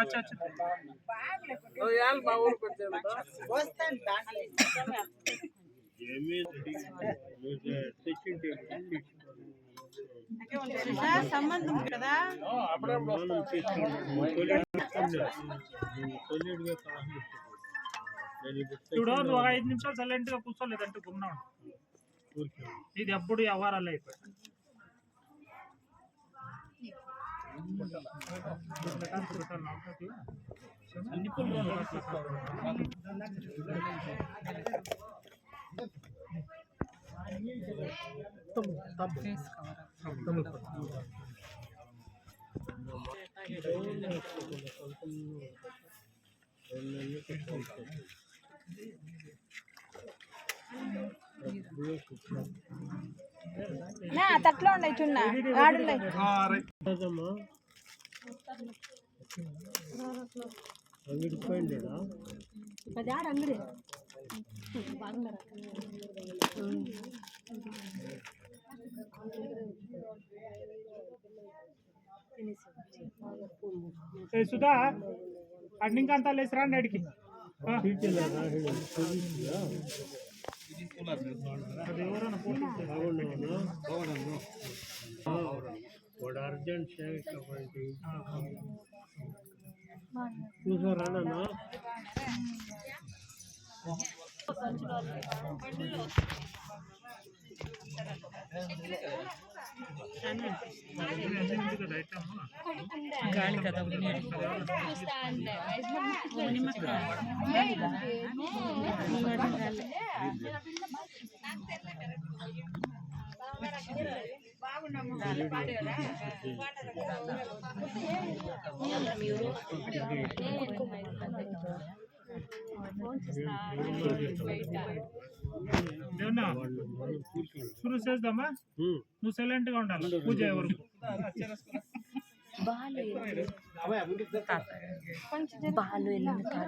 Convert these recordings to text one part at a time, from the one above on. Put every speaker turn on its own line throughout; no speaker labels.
अच्छा अच्छा
సంబంధం కదా
చూడు నువ్వు 5 నిమిషాలు సైలెంట్ గా కూర్చోలేదంటే గున్నాడు ఇది అప్పుడు వ్యవహారాలు అయిపోయాయి
తట్లో ఉండే చున్నా ఆడుండే అంగడి
సుధా అడ్నింగ్ అంతా లేసిరా అడికి అర్జెంట్ కూర్చోరానా
గాలి కదా
शुरू చేద్దామా నువ్వు సైలెంట్ గా ఉండాలి పూజ వరకు
బాలు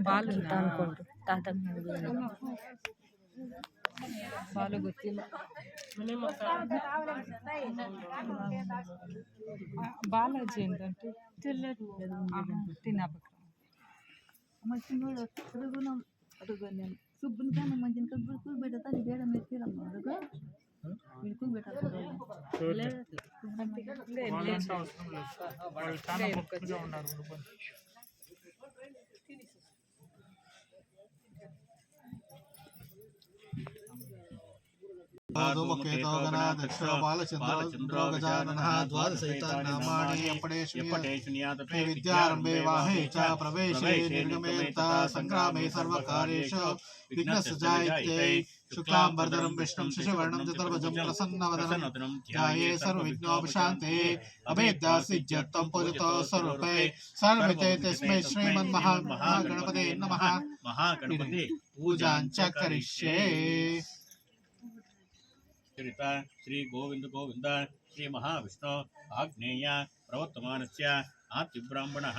బాలు అనుకోండి తాత బాలు ಗೊತ್ತಿಲ್ಲ బాలాజీ ఏంటంటే తెలియదు తినబక ಸುಬ್ಬನ ಕಾನ ಮಂಜಿನ ಕಬ್ಬು ಕೂಬೇಡ ತಾನಿ ಬೇಡ ಮೆತ್ತಿರಮ್ಮ ಅಡುಗ ಬಿಲ್ಕುಲ್ ಬೇಡ
धूमकेतो गणाध्यक्षो बालचन्द्रो गजाननः द्वादशैतान्नामानि अपडेशुनियाते विद्यारम्भे वाहे च प्रवेशे निर्गमे संग्रामे सर्वकार्येषु विघ्नसजायते शुक्लाम्बरधरं विष्णुं शशिवर्णं चतुर्भुजं प्रसन्नवदनं ध्याये सर्वविघ्नोपशान्ते अभेद्यसिद्ध्यर्थं पूजितो स्वरूपे सर्वमिते तस्मै श्रीमन्महागणपते नमः महागणपते पूजां च करिष्ये।
श्री गोविंद गोविंद श्री महाविष्णु आग्नेय प्रवर्तमानस्य आतिब्राह्मणः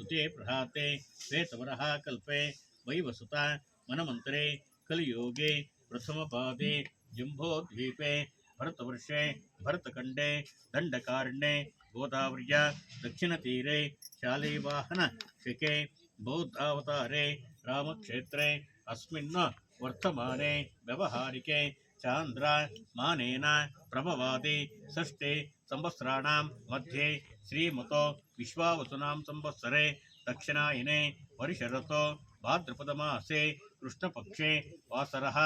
ऋते प्रहाते श्वेतवरः कल्पे वैवसुता मनमन्त्रे कलियोगे प्रथमपादे जम्बोद्वीपे भरतवर्षे भरतखण्डे दण्डकारण्ये गोदावर्या दक्षिणतीरे शालीवाहन शिखे बौद्धावतारे रामक्षेत्रे अस्मिन् वर्तमाने व्यवहारिके चांद्र मानेन प्रभवादि षष्ठे संवत्सराणां मध्ये श्रीमतो विश्वावसुनां संवत्सरे दक्षिणायने वर्षरतो भाद्रपदमासे कृष्णपक्षे वासरः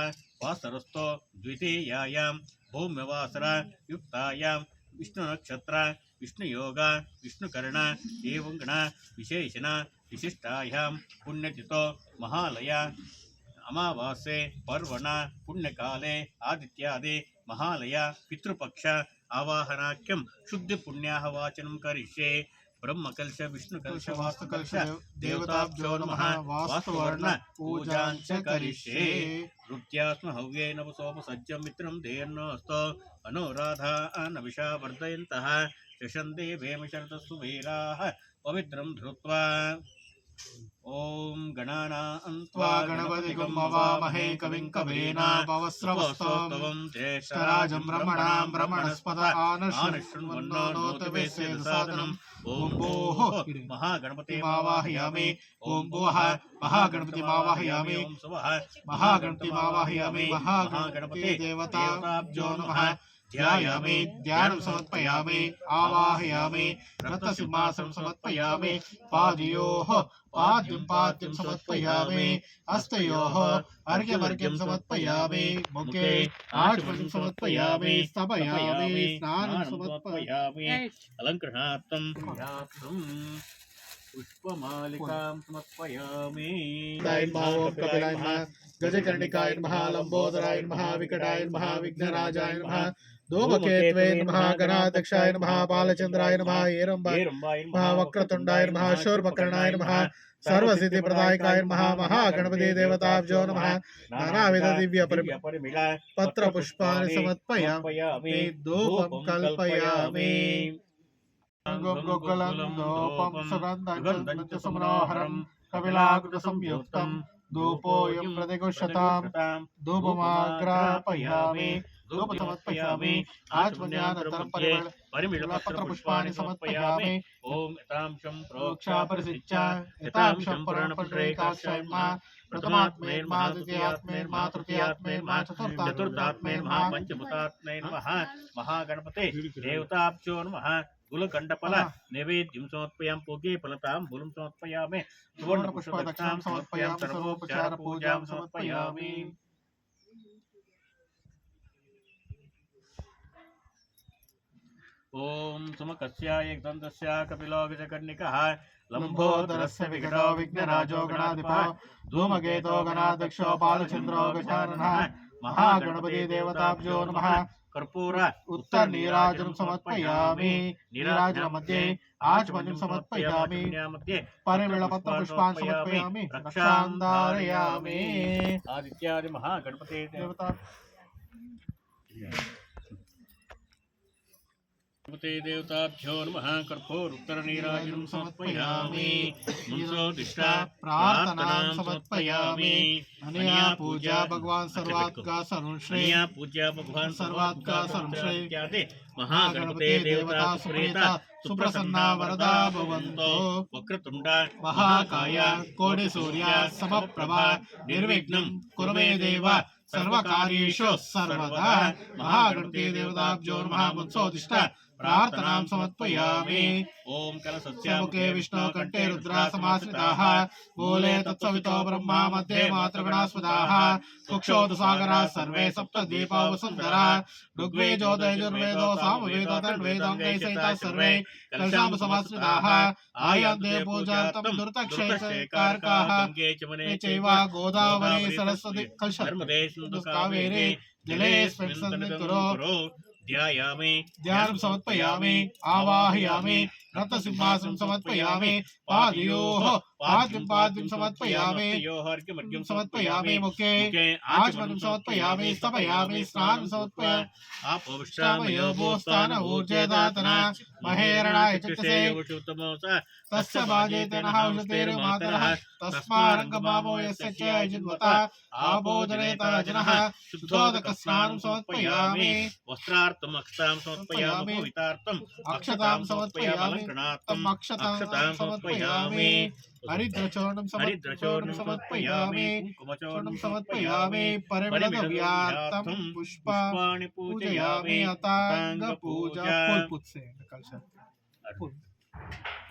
वासरस्थो द्वितीयायां भौम्यवासर युक्तायां विष्णुनक्षत्र विष्णुयोग विष्णुकर्ण एवं गण विशेषण विशिष्टायां पुण्यतिथो महालय अमावास्ये पर्वण पुण्यकाले आदित्यादि महालय पितृपक्ष आवाहनाख्यं शुद्धि पुण्याहवाचनं करिष्ये। ब्रह्मकलश विष्णुकलश वास्तुकलश देवताभ्यो नमः वास्तुवर्ण पूजां च करिष्ये। रुद्यास्म हव्ये नवसोपसज्जं मित्रं देयन्नोऽस्तो अनुराधा नविषा वर्धयन्तः शशन्ते भेमशरतस्सु वीराः पवित्रं धृत्वा ओम गणानां
त्वा गणपतिगुं हवामहे कविं कवेन भवस्रवस्तवं ज्येष्ठराजं ब्रह्मणां ब्रह्मणस्पत आनशृण्वन्नोतवेसेदसादनम् ओम भोः
महागणपते
मावाहयामि ओम भुवः महागणपतिमावाहयामि
ओम सुवः
महागणपतिमावाहयामि महागणपते देवताभ्यो नमः ध्यायामि ध्यानं समर्पयामि आवाहयामि रत्नसिंहासनं समर्पयामि पादयोः पाद्यं समर्पयामि हस्तयोः अर्घ्यमर्घ्यं समर्पयामि मुखे आचमनं समर्पयामि स्थापयामि स्नानं समर्पयामि
अलंकरणार्थं पुष्पमालिकां समर्पयामि
कपिलाय नमः गजकर्णिकाय नमः लंबोदराय नमः विकटाय नमः विघ्नराजाय नमः धूमकेतवे नमः गणाध्यक्षाय नमः बालचंद्राय नमः हेरंबाय नमः वक्रतुंडाय नमः शूर्पकर्णाय नमः सर्वसिद्धिप्रदायकाय नमः महागणपति देवताभ्यो नमः नानाविध दिव्य
परिमल
पत्र पुष्पाणि समर्पयामि धूपं कल्पयामि गोकुलन्दोपं सुगन्धं च समनोहरं कपिलाकृतसंयुक्तं धूपोऽयं प्रतिगुह्यताम् धूपमाग्रापयामि धूपं समर्पयामि आचमन्यानन्तरं परिमलपत्रपुष्पाणि समर्पयामि
ओम यतांशं
प्रोक्षा परिसिच्य यतांशं पुराणपुण्डरीकाक्षायन्मा प्रथमात्मे नमः द्वितीयात्मे नमः तृतीयात्मे नमः
चतुर्थात्मे नमः पंचभूतात्मे नमः महागणपते देवताभ्यो नमः गुलकंडफल नैवेद्यं समर्पयामि पूगे फलतां फूलं समर्पयामि सुवर्णपुष्पदक्षिणां समर्पयामि सर्वोपचार पूजां समर्पयामि ओम सुमकस्य एकदन्तस्य कपिलो गजकर्णिकः लंबोदरस्य विकटो विघ्नराजो गणाधिपः धूमकेतो गणाध्यक्षो बालचन्द्रो गजाननः महागणपति देवताभ्यो नमः कर्पूर
उत्तर नीराजनं समर्पयामि नीराजन मध्ये आचमनीं समर्पयामि
मध्ये
परिमलपत्र पुष्पाणि समर्पयामि रक्षां धारयामि
आदित्यादि महागणपते
देवता
गणपते देवताभ्यो नमः कर्पूर उत्तर नीराजनं समर्पयामि मुंसोदिष्टा
प्रार्थनां समर्पयामि अनया पूजा भगवान सर्वात्का सर्वश्रेय
अनया पूजा भगवान
सर्वात्का सर्वश्रेय
इत्यादि महागणपते देवता सुप्रीता सुप्रसन्ना वरदा भवन्तो
वक्रतुंडा महाकाय कोटिसूर्य समप्रभा निर्विघ्नं कुरु मे देव सर्वकार्येषु सर्वदा महागणपति देवताभ्यो नमः मनसोदिष्ट प्रार्थनां समर्पयामि
ओम कलशस्य
मुखे विष्णु कंठे रुद्रा समाश्रिताः मूले तत्सवितो ब्रह्मा मध्ये मातृगणास्पदाः कुक्षोदसागराः सर्वे सप्तद्वीपा वसुन्धरा ऋग्वेदो सामवेदो तद्वेदाङ्गैः सहिताः सर्वे कलशां समाश्रिताः आयान्ते पूजार्थं दुर्तक्षयकारकाः चैव गोदावरी सरस्वती कलश
नर्मदे सिन्धु
कावेरी जलेऽस्मिन् सन्निधिं
ध्यायामि
ध्यानं समर्पयामि आवाहयामि रत्नसिंहासनं समर्पयामि पादयोः पाद्यं समर्पयामि
अर्घ्यमर्घ्यं
समर्पयामि मुखे आचमनं समर्पयामि स्थापयामि स्नानं समर्पयामि
आपोष्टामयो
भूस्थान ऊर्जेदातना महेरणाय चित्तसे तस्य बाजेतेनः उषतेर्मातरः तस्मारङ्गमामो यस्य च जिन्वता आबोधनेता जनः शुद्धोदकस्नानं समर्पयामि
वस्त्रार्थम् अक्षतां समर्पयामि पवित्रार्थम्
अक्षतां समर्पयामि
अलङ्करणार्थम्
अक्षतां समर्पयामि हरिद्रचूर्णं समर्पयामि कुङ्कुमचूर्णं समर्पयामि परिमलद्रव्यार्थं पुष्पाणि पूजयामि अतांग पूजा फूल पुष्पे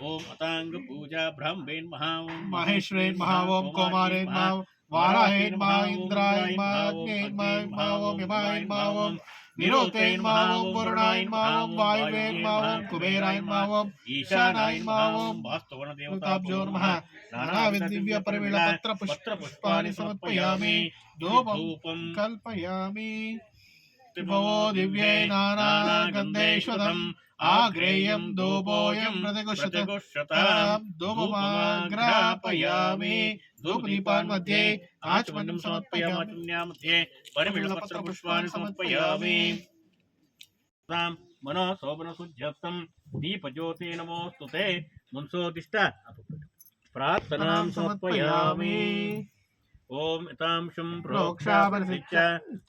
ओम अतांग पूजा ब्रह्मेण महा
महेश्वरेण महा ओम कौमारेण महा वाराहेण महा इंद्रायण महा अग्नेयण महा ओम यमायण महा ओम निरोतेन महा ओम वरुणायण महा ओम वायुवेन महा ओम कुबेरायण महा ओम ईशानायण महा ओम
वास्तवन
देवताभ्यो नमः नानाविध दिव्य परिमलपत्र पुष्पाणि समर्पयामि धूपं कल्पयामि भवो दिव्ये नानागन्धेश्वरम् आग्रेयं धूपोऽयं प्रतिगुह्यतां धूपमाग्रापयामि धूपदीपान् मध्ये आचमनं समर्पयामि
मध्ये परिमलपत्र पुष्पाणि समर्पयामि मनो शोभन सुज्यर्थं दीपज्योति नमोस्तुते मुंसोदिष्ट प्रार्थनां समर्पयामि ओम एतांशं प्रोक्षापरिच्छ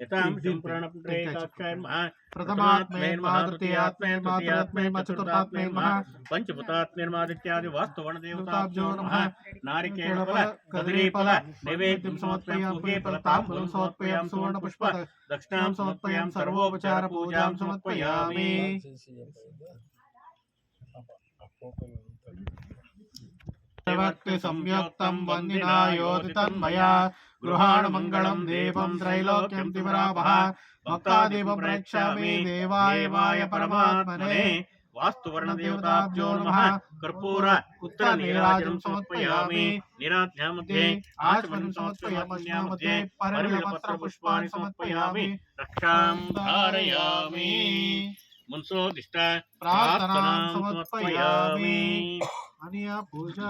एतांशं प्रणप्रेकाक्षाय नमः
प्रथमात्मे नमः तृतीयात्मे नमः चतुर्थात्मे नमः
पंचभूतात्मे नमः इत्यादि वास्तुवर्ण देवताभ्यो नमः नारिकेलफल कदलीफल नैवेद्यं समर्पयामि पूगे फलताम्बूलं समर्पयामि सुवर्ण पुष्प दक्षिणां समर्पयामि सर्वोपचार पूजां समर्पयामि
भक्ति संयुक्तं वन्दिना योदितन्मया गृहाण मंगलम देवं त्रैलोक्यं तिवरावः भक्तादीपं प्रेक्षामि देवाय वाय परमात्मने
वास्तुवर्ण देवताभ्यो नमः कर्पूर उत्तर नीराजनं समर्पयामि नीराज्ञा मध्ये आचमनं समर्पयामि मध्ये परिमलपत्र पुष्पाणि समर्पयामि रक्षां धारयामि मुंसोदिष्ट प्रार्थनां समर्पयामि
अनिया पूजा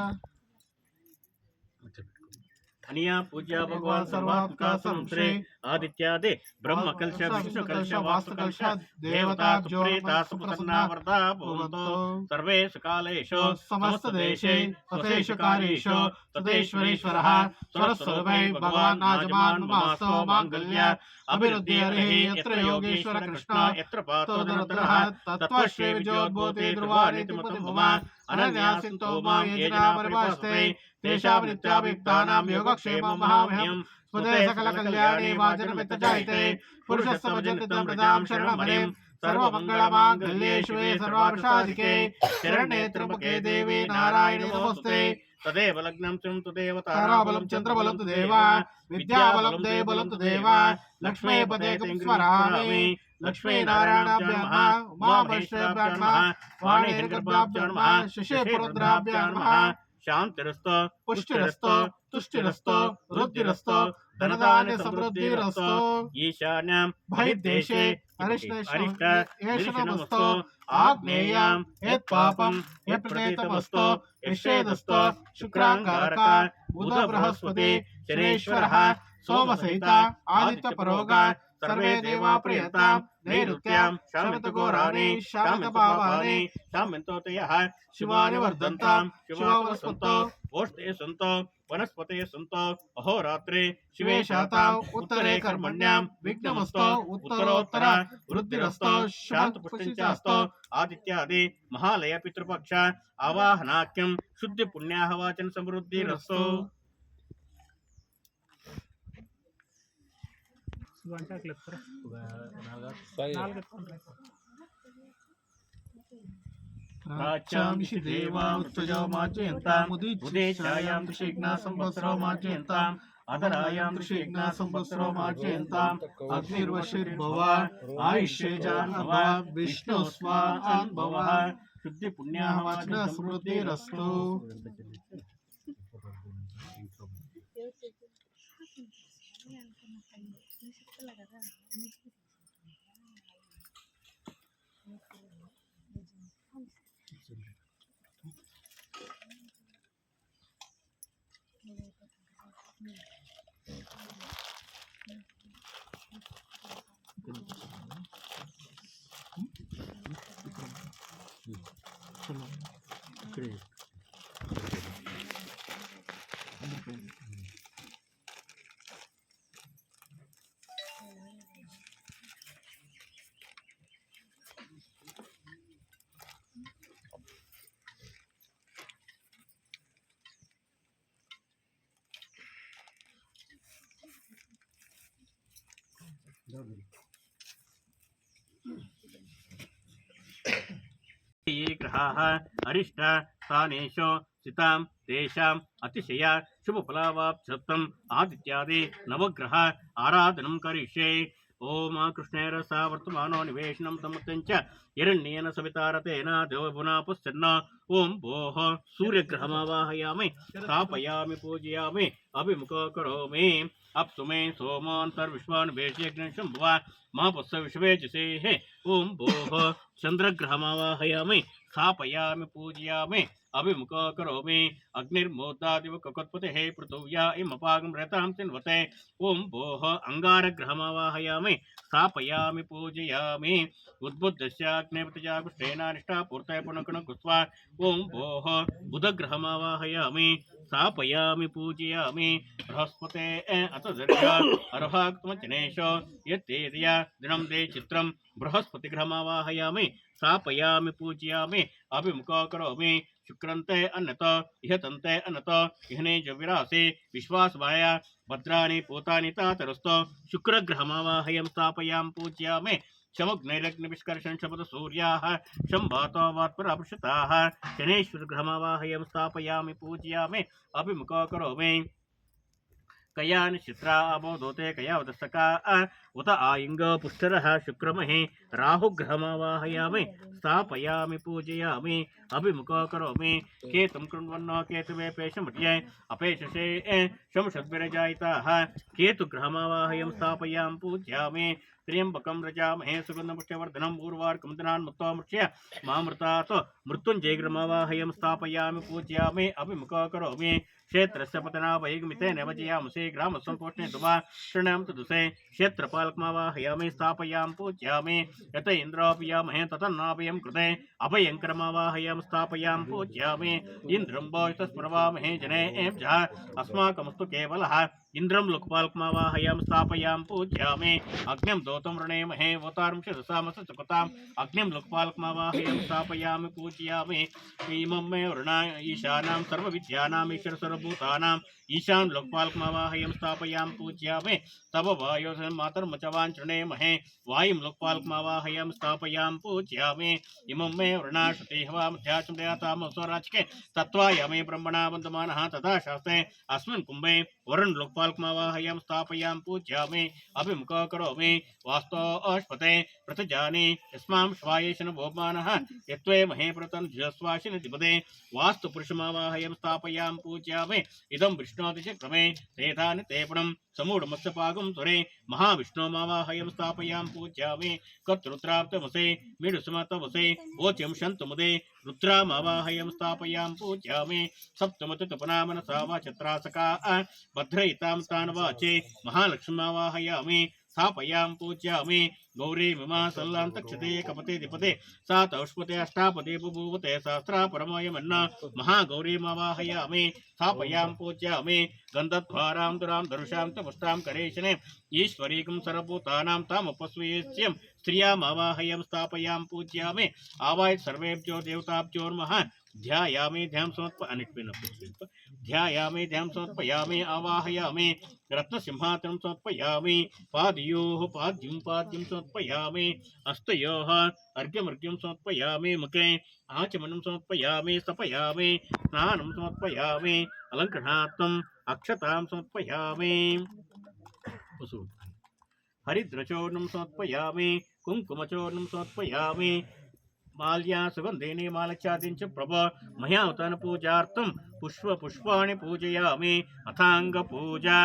अनिया पूजा भगवान सर्वात्मका श्री आदित्यादि ब्रह्म कलश विष्णु कलश वास्तु कलश देवता प्रेता सुप्रसन्ना वरदा भवन्तु सर्वेषु कालेषु समस्त देशे स्वसेषु कार्येषु तदेश्वरेश्वरः स्वरस्वरूपै भगवान् नाजमान् नमस्तु माङ्गल्य अभिवृद्धि हरिः यत्र योगेश्वर कृष्ण यत्र पातो धनुर्धरः तत्त्वश्री विजयोद्भूते ध्रुवाणि मम अनन्यासिन्तो मां ये जना परिभाषते तेषां नित्याभियुक्तानां योगक्षेमं महामह्यं स्मृते सकलकल्याणे वाचनमित्तजायते पुरुषस्य भजन्तं प्रजां शरणमणिं सर्वमङ्गलमाङ्गल्ये शिवे सर्वार्थसाधिके शरण्ये त्र्यम्बके देवी नारायणे नमोऽस्ते तदेव लग्नं च तदेव
ताराबलं चन्द्रबलं तदेव विद्याबलं देवबलं तदेव लक्ष्मीपदेकं स्मरामि लक्ष्मीनारायणाभ्यां नमः उमामहेश्वराभ्यां नमः वाणीर्गर्भाभ्यां नमः शशिपुरन्द्राभ्यां नमः
शांतिरस्त
पुष्टिरस्त तुष्टिरस्त रुद्धिरस्त धनधान्य समृद्धिरस्त
ईशान्यां
बहिर्देशे अरिष्टनमस्तो आग्नेयां यत् पापं यत् प्रतीतमस्तो यश्चेदस्तो शुक्रांगारक बुध बृहस्पति शनेश्वरः सोमसहित आदित्यपरोग सर्वे देवा प्रियतां नैऋत्यां शामितघोराणि शामितपावानि शामितोतयः शिवानि वर्धन्तां शिवावसन्तो ओष्ठे सन्तो वनस्पते सन्तो अहोरात्रे शिवे शातां उत्तरे कर्मण्यां विघ्नमस्तो उत्तरोत्तर वृद्धिरस्तो शान्तपुष्टिश्चास्तो आदित्यादि महालय पितृपक्ष आवाहनाख्यं शुद्धि पुण्याः वाचन समृद्धिरस्तो
ಗಂಟೆ ಹಾಕ್ಲಿಕ್ಕೆ
प्राच्यां देवा उत्तजो मार्जयन्ताम् उदेशायां ऋषिघ्ना संवत्सरो मार्जयन्ताम् अधरायां ऋषिघ्ना संवत्सरो मार्जयन्ताम् अग्निर्वशिर्भव आयुष्येजान्भव विष्णु स्वान्भव
शुद्धि पुण्याः
वाचन समृद्धिरस्तु
ये ग्रहाः अरिष्ट स्थानेषु स्थितां तेषाम् अतिशय शुभफलावाप्त्यर्थम् आदित्यादि नवग्रह आराधनं करिष्ये ओम कृष्णेरसा वर्तमानो निवेशनं तमुत्तञ्च हिरण्येन सवितारतेन देवगुणा पुष्यन्न ओम भोः सूर्यग्रहमावाहयामि स्थापयामि पूजयामि अभिमुखो करोमि अप्सु मे सोमान्तर्विश्वान्वेष्यग्निशं भव महापुष्य विश्वेजसेः ओम भोः चन्द्रग्रहमावाहयामि स्थापयामि पूजयामि अभिमुखो करोमि अग्निर्मोदादिव ककुत्पतेः पृथिव्या इमपागं रतां चिन्वते ओम भोः अंगारग्रहमावाहयामि स्थापयामि पूजयामि उद्बुद्धस्याग्नेपतिजागुष्ठेनानिष्ठा पूर्तये पुनः कुस्वा ओम भोः बुधग्रहमावाहयामि स्थापयामि पूजयामि बृहस्पते अथ दर्शा अर्हात्मजनेश यत्तेजया दिनं दे चित्रं बृहस्पतिग्रहमावाहयामि स्थापयामि पूजयामि अभिमुखो करोमि शुक्रन्ते अन्नत इहतन्ते अन्नत इहने जविरासे विश्वासभाया भद्राणि पूतानि तातरस्त शुक्रग्रहमावाहयं स्थापयां पूजयामि शमग्नैरग्निविष्कर्षन् शपथ सूर्याः शम्भातो वात्परापृषताः शनेश्वरग्रहमावाहयं स्थापयामि पूजयामि अभिमुखो करोमि कयानि चित्रा अबोधोते कयावदस्तका उत आयुंग पुष्टरः शुक्रमहे राहुग्रहमावाहयामि स्थापयामि पूजयामि अभिमुखो करोमि केतुं कृण्वन्नो केतुवे पेशमट्ये अपेशसे शमषद्भिरजायिताः केतुग्रहमावाहयं स्थापयामि पूजयामि त्र्यंबकं रजामहे सुगन्धपुष्टवर्धनम् उर्वारुकमदनान्मुक्तोमुच्य मामृतात् मृत्युञ्जयग्रहमावाहयं स्थापयामि पूजयामि अभिमुखो करोमि क्षेत्रस्य पतनावैगमिते नवजयामसे ग्रामसम्पोषणे दुवा शृणं तदुसे क्षेत्रपालकमावाहयामि स्थापयां पूज्यामि यत इन्द्रोऽपयामहे ततन्नाभयं कृते अभयङ्करमावाहयां स्थापयां पूज्यामि इन्द्रं भोजतस्प्रवामहे जने अस्माकमस्तु केवलः इंद्रं लोकपालकमावाहयां स्थापयां पूज्यामि अग्निं दोतं रणेमहे वोतारं शतसामस चपताम् अग्निं लोकपालकमावाहयां स्थापयामि पूज्यामि इमं मे वरुणा ईशानां सर्वविद्यानाम् ईश्वर सर्वभूतानाम् ईशान लोकपालकमावाहयं स्थापयां पूज्यामि तव वायोः मातर्मचवान् शृणेमहे वायुं लोकपालकमावाहयं स्थापयां पूज्यामि इमं मे वरुणा श्रुतिहवामध्याचमदयाताम स्वराजके तत्त्वायामे ब्रह्मणा वन्दमानः तथा शास्त्रे अस्मिन् कुम्भे वरुण लोकपालकमावाहयं स्थापयां पूज्यामि अभिमुखो करोमि वास्तो अश्पते प्रतजानि यस्मां श्वायेशन भोमानः यत्त्वे महे प्रतन् जस्वाशिन दिपदे वास्तु पुरुषमावाहयं स्थापयां पूज्यामि इदं विष्णोतिचक्रमे तेधानि तेपणं समूढमत्स्यपागं त्वरे महाविष्णोमावाहयं स्थापयां पूज्यामि कत्रुद्राप्तमसे मिडुसमतमसे वोच्यं शन्तमुदे रुद्रामावाहयं स्थापयां पूज्यामि सप्तमतपनामनसा वाचत्रासका भद्रयितां तान् वाचे महालक्ष्मीमावाहयामि स्थापयां पूज्यामि गौरी मिमा सल्लान्तक्षते कपते दिपते सा तौष्पते अष्टापदे बुभूवते सहस्रा परमयमन्न महागौरीमावाहयामि स्थापयां पूज्यामि गन्धद्वारां दुरां दरुषां तपुष्टां करेशने ईश्वरीकं सर्वभूतानां तामुपस्वीयस्यं स्त्रियामावाहयं स्थापयां पूज्यामि आवाय सर्वेभ्यो देवताभ्यो नमः ध्यायामि ध्यान ध्यायामि ध्यान समर्पयामि आवाहयामि रत्नसिंहासनं समर्पयामि पादयोः पाद्यं पाद्यं समर्पयामि हस्तयोः अर्घ्यमर्घ्यं समर्पयामि मुखे आचमनं समर्पयामि स्थपयामि स्नानं समर्पयामि अलङ्करणार्थम् अक्षतां समर्पयामि हरिद्रचूर्णं समर्पयामि कुङ्कुमचूर्णं समर्पयामि माल्या सुगंधेने मालचादिंच प्रभ मह्यावतान पूजार्थं पुष्पाणि पूजयामि अथांग पूजा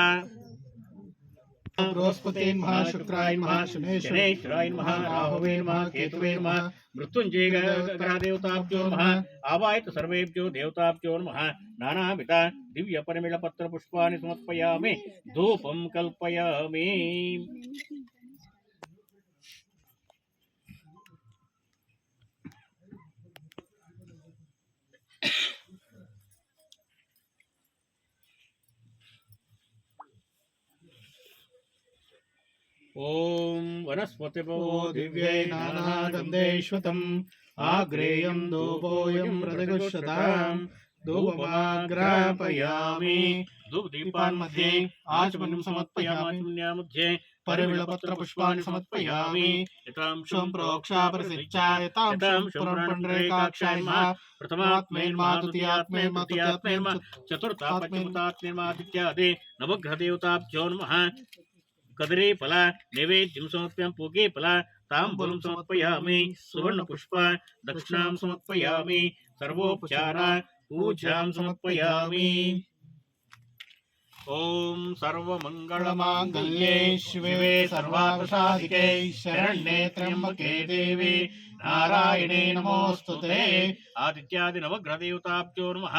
बृहस्पति नमः शुक्राय नमः
शनेश्वराय नमः राहुवे नमः केतवे नमः मृत्युंजय ग्रहदेवताभ्यो नमः आवाहित सर्वेभ्यो देवताभ्यो नमः नानाविध दिव्य परिमल पत्र पुष्पाणि समर्पयामि धूपं कल्पयामि ओम वनस्पतिपो
दिव्यै नानागन्धैश्वतम् आग्रेयं धूपोऽयं प्रतिगुह्यताम् धूपमाग्रापयामि
धूपदीपान् मध्ये आचमनं समर्पयामि मध्ये परिमलपत्र पुष्पाणि समर्पयामि यतां
शं प्रोक्षा प्रसिच्चायतां शं पुण्डरीकाक्षाय
प्रथमात्मेन्मा द्वितीयात्मेन्मा तृतीयात्मेन्मा चतुर्थात्मेन्मा इत्यादि नवग्रहदेवताभ्यो नमः कदरी फला नैवेद्यं समर्पयामि पूगे फला ताम्बूलं समर्पयामि सुवर्ण पुष्प दक्षिणां समर्पयामि सर्वोपचार पूजां समर्पयामि ओम सर्वमंगलमांगल्ये शिवे सर्वार्थसाधिके शरण्ये त्र्यंबके देवी नारायणे नमोस्तुते आदित्यादि नवग्रहदेवताभ्यो नमः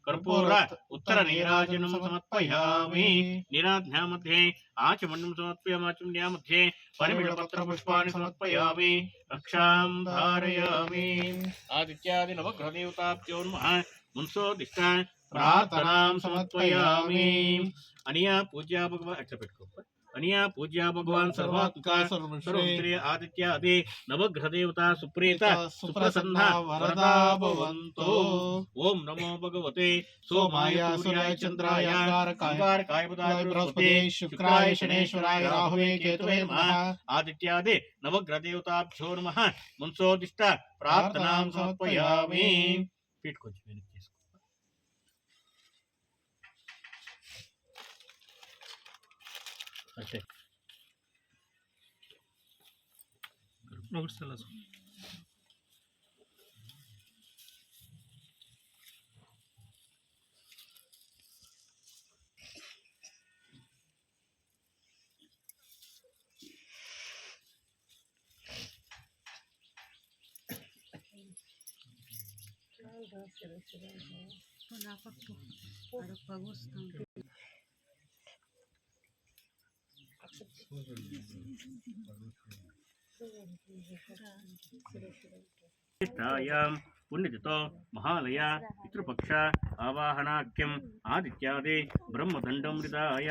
कर्पूर उत्तर नीराजनं समर्पयामि नीराज्ञा मध्ये आचमनं समर्पयामि आचमन्या मध्ये परिमलपत्र पुष्पाणि समर्पयामि रक्षां धारयामि आदित्यादि नवग्रहदेवताभ्यो नमः मुंसोदिष्टा प्रार्थनां समर्पयामि अनिया पूज्या भगवान अनिया पूज्या भगवान सर्वात्मका सर्वश्रेय आदित्यादि नवग्रह देवता सुप्रीता सुप्रसन्ना वरदा भवन्तु। ओम नमो भगवते सोमाय सूर्याय चंद्राय अंगारकाय बुधाय बृहस्पति शुक्राय शनेश्वराय राहुवे केतवे नमः। आदित्यादि नवग्रह देवताभ्यो नमः। मनसोदिष्ट प्रार्थनां समर्पयामि। पीठ को अಷ್ಟೇ
ನೋಡ್ಸಲ್ಲ
पुण्यतिथो महालय पितृपक्ष आवाहनाख्यम आदित्यादि ब्रह्मदंडमृदाय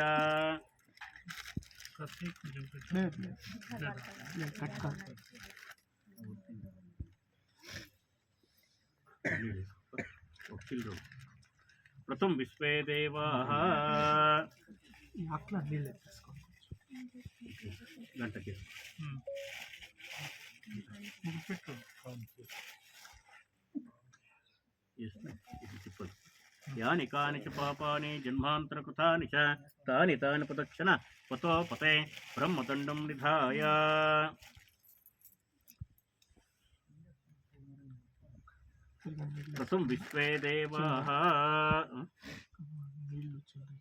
प्रथम विश्वे देवाः गंटके यानि कानि च पापानि जन्मान्तरकृतानि च तानि तानि प्रदक्षिण पतो पते ब्रह्मदण्डं निधाय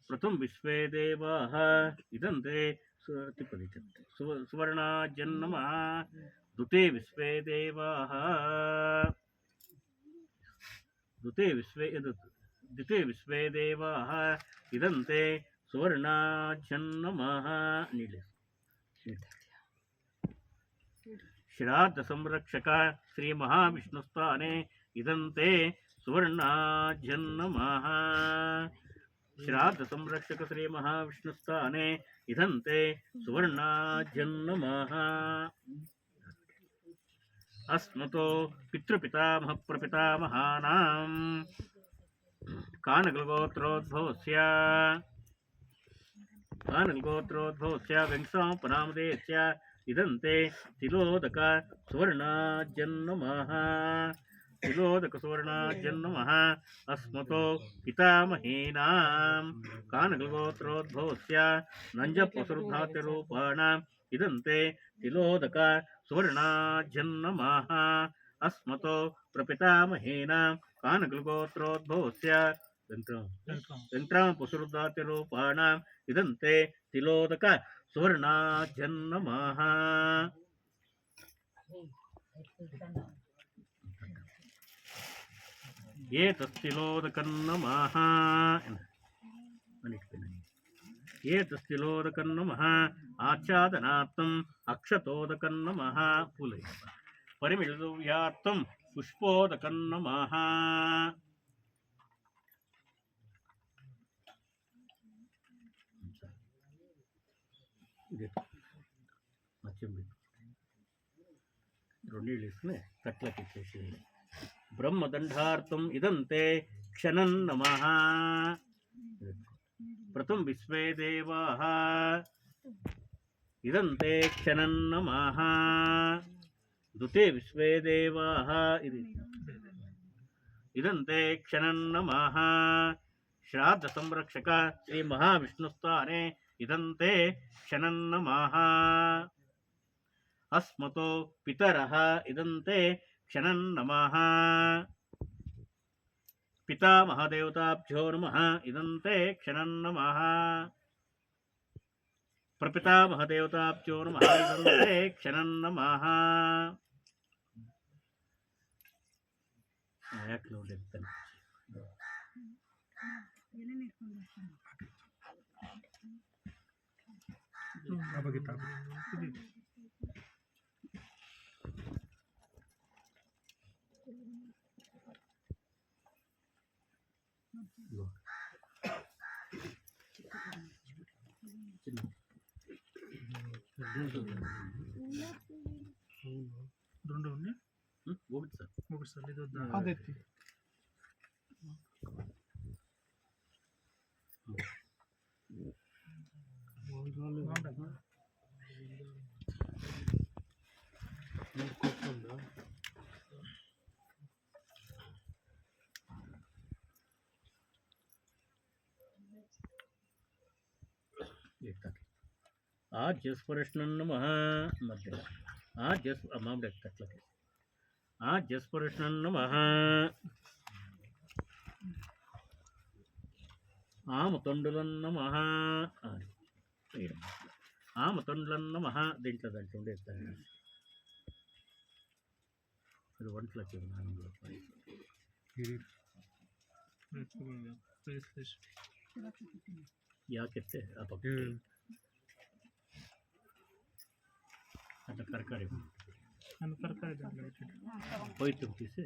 प्रथम विश्वे देवाः इदन्ते सुवर्णाजन्नमः। द्वितीय विश्वे देवाः इदन्ते सुवर्णाजन्नमः। श्राद्ध संरक्षक श्री महाविष्णुस्थाने इदन्ते सुवर्णाजन्नमः। श्राद्ध संरक्षक श्री महाविष्णुस्थाने इदन्ते सुवर्णाजन्नमः। अस्मतो पितृपितामह प्रपितामहानां कानगोत्रोद्भवस्य वेङ्कटोपनामधेयस्य इदन्ते तिलोदक सुवर्णाजन्नमः। तिलोदक सुवर्णाजन्नमः। अस्मतो पितामहेनां कानगोत्रोद्भवस्य नञ्जपसुरधात्यरूपाणाम् इदन्ते तिलोदक सुवर्णाजन्नमः। अस्मतो प्रपितामहेनां कानगोत्रोद्भवस्य वेङ्कटपसुरधात्यरूपाणाम् इदन्ते तिलोदक सुवर्णाजन्नमः। एतस्तिलोदकन्नमः। एतस्तिलोदकन्नमः। आच्छादनार्थम् अक्षतोदकन्नमः। परिमिलव्यार्थम् पुष्पोदकन्नमः। ब्रह्मदंडार्थम इदन्ते क्षणन्नमः। प्रथम विश्वे देवाः इदन्ते क्षणन्नमः। द्वितीय विश्वे देवाः इदन्ते क्षणन्नमः। श्राद्ध संरक्षक श्री महाविष्णुस्थाने इदन्ते क्षणन्नमः। अस्मतो पितरः इदन्ते क्षणन्नमः। पितामहदेवताभ्यो नमः इदन्ते क्षणन्नमः। प्रपितामहदेवताभ्यो नमः इदन्ते क्षणन्नमः।
రెండు ఉన్నాయి
ఒకటి సార్
ఒకటి సార్ ఇది వద్దా
అదెత్తి
బాగుంటుందా
ఆ జస్పరేషన్ నమః మధ్యలో ఆ జస్ మామిడి ఎక్కట్లకి ఆ జస్పరేషన్ నమః ఆమతొండులం నమః ఆమతొండులం నమః దీంట్లో ఉండే అది వంటలకి ಯಾಕೆ ಆ ಪಕ್ಕ ಅಂತ ತರಕಾರಿ
ನಾನು ತರಕಾರಿ ದಾಂట్లో పెట్టండి
ಹೋಯ್ತು తీసి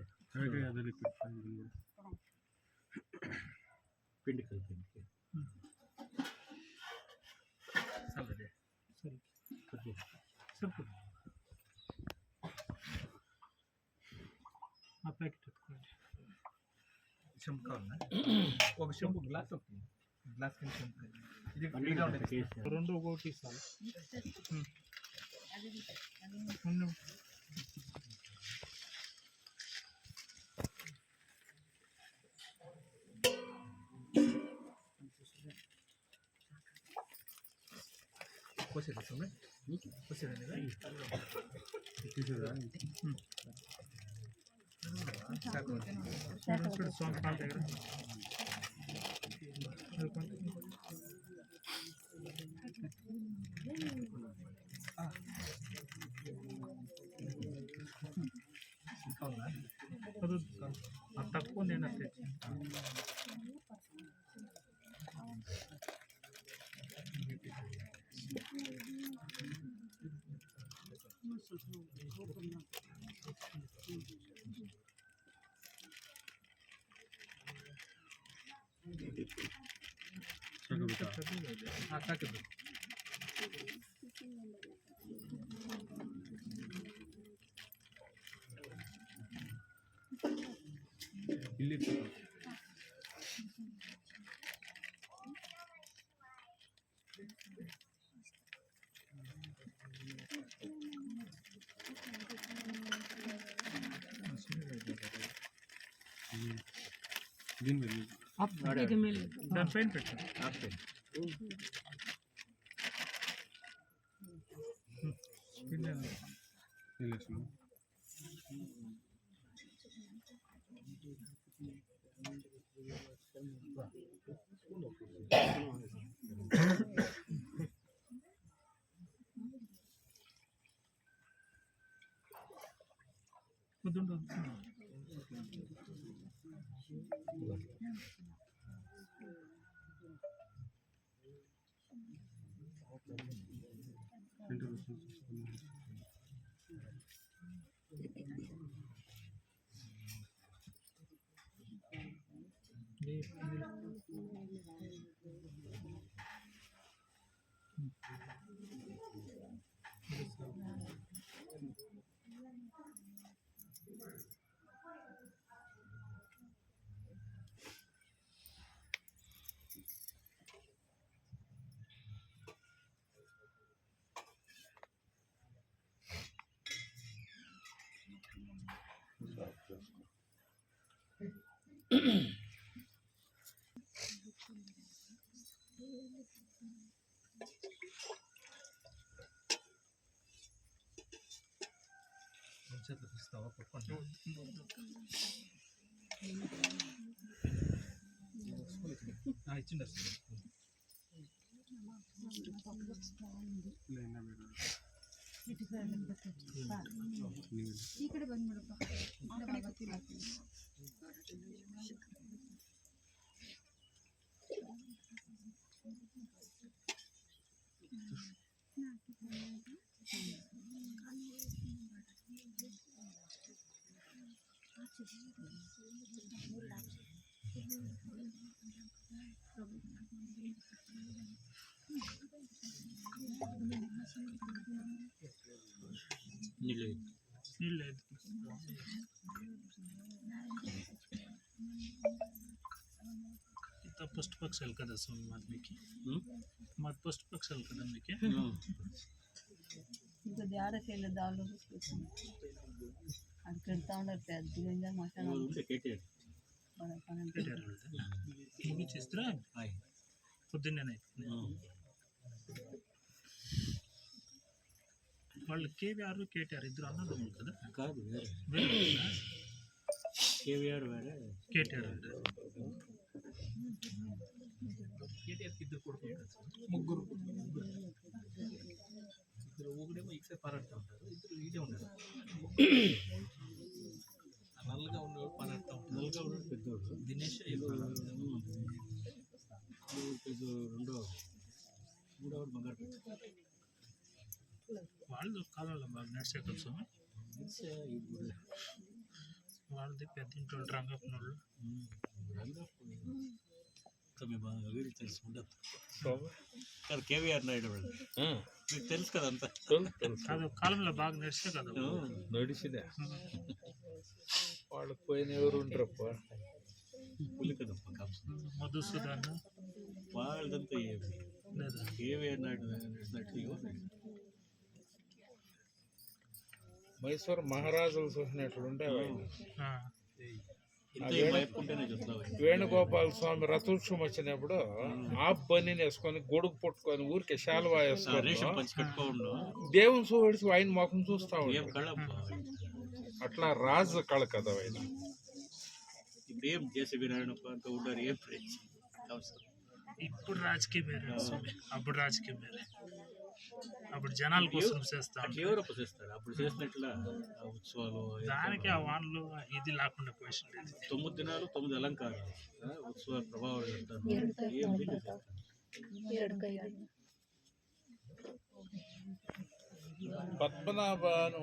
పిండి కలిపి సరే సరే
సరిపోదు ఆ ప్యాకెట్ ఎత్తుకోండి
చెంపు కావాలా ఒక చెంపు గ్లాస్ ఒకటి గ్లాస్ కింద చెంపు ఇది
రెండు ఒకటి చాలు ఉండు.
కోసేది సొమ్మె కోసేది
చూడు సోంపు పాల దగ్గర అది కొంచెం
కావాలా
అది అది తక్కువ నేను అది తెచ్చి
ಸಾಕಿದ್ದು ಇಲ್ಲಿ
దానిపైన పెట్టండి వద్దు
చేతులు తీస్తావా పట్టుకోండి ఇచ్చిండ
ಈ ಕಡೆ ಬಂದ್ಬಿಡಪ್ಪ
నీళ్ళు
నీళ్ళు इतना पुष्ट पक्षल का दसों आदमी की मत पुष्ट पक्षल का दम की
ఇంకా ఆడకెళ్ళి దాళ్ళు అది పెడతా ఉండరు పెద్దగా మసాలా
కేటీఆర్
मूवी చేస్తారా పొద్దున్నే వాళ్ళు కేవీఆర్ కేటీఆర్ ఇద్దరు అన్నదమ్ములు కదా
కాదు
వేరే
కేవీఆర్ వేరే
కేటీఆర్ వేరే
కేటీఆర్కి ఇద్దరు కొడుకు ముగ్గురు ఇద్దరు ఒకడేమో ఇక్కడే పారాడుతూ ఉంటారు ఇద్దరు ఈడే ఉంటారు నల్లగా ఉన్నవాడు పారాడుతూ ఉంటారు
నల్లగా ఉన్నాడు పెద్దోడు
దినేష్
రెండో మూడోడు బంగారు
వాళ్ళు కాలంలో బాగా నడిచే కోసం వాళ్ళది పెద్ద ఇంట్లో రంగప్పన వాళ్ళు
మీ బాగా వీడికి తెలిసి ఉండదు కాదు కేవీఆర్ నాయుడు వాళ్ళు మీకు తెలుసు కదా అంతా
కాదు కాలంలో బాగా నడిచే కదా
నడిచిదే వాళ్ళకి పోయిన ఎవరు ఉంటారప్ప
పులి కదప్ప
మధుసూదన్
వాళ్ళదంతా ఏమి
లేదా
కేవీఆర్ నాయుడు నడిచినట్టు
మైసూర్ మహారాజులు చూసినట్లుంటే
ఆ,
చెప్తావు
వేణుగోపాల స్వామి రథోత్సవం వచ్చినప్పుడు ఆ పని వేసుకొని గొడుగు పట్టుకొని ఊరికే శాలువా
రేషన్
వేసుకొని
పంచి కట్టుకోండు
దేవుని చూసి ఆయన ముఖం చూస్తా
ఏం
ఉంటాడు
కళ్ళప్ప
అట్లా రాజు కళ కదా ఆయన
ఇప్పుడు ఏం జేసీబీ నారాయణప్ప అంత ఉంటారు ఏం ఫ్రెండ్స్ అవసరం
ఇప్పుడు రాజకీయం వేరే స్వామి. అప్పుడు రాజకీయం వేరే అప్పుడు జనాల కోసం చేస్తా
అట్లా ఎవరప్ప చేస్తారు అప్పుడు చేసినట్ల ఆ ఉత్సవాలు
దానికి ఆ వాన్లు ఇది లేకుండా పోయేసి
9 దినాలు 9 అలంకారాలు ఉత్సవ ప్రభావం అంటారు ఏం తెలియదు.
పద్మనాభ అని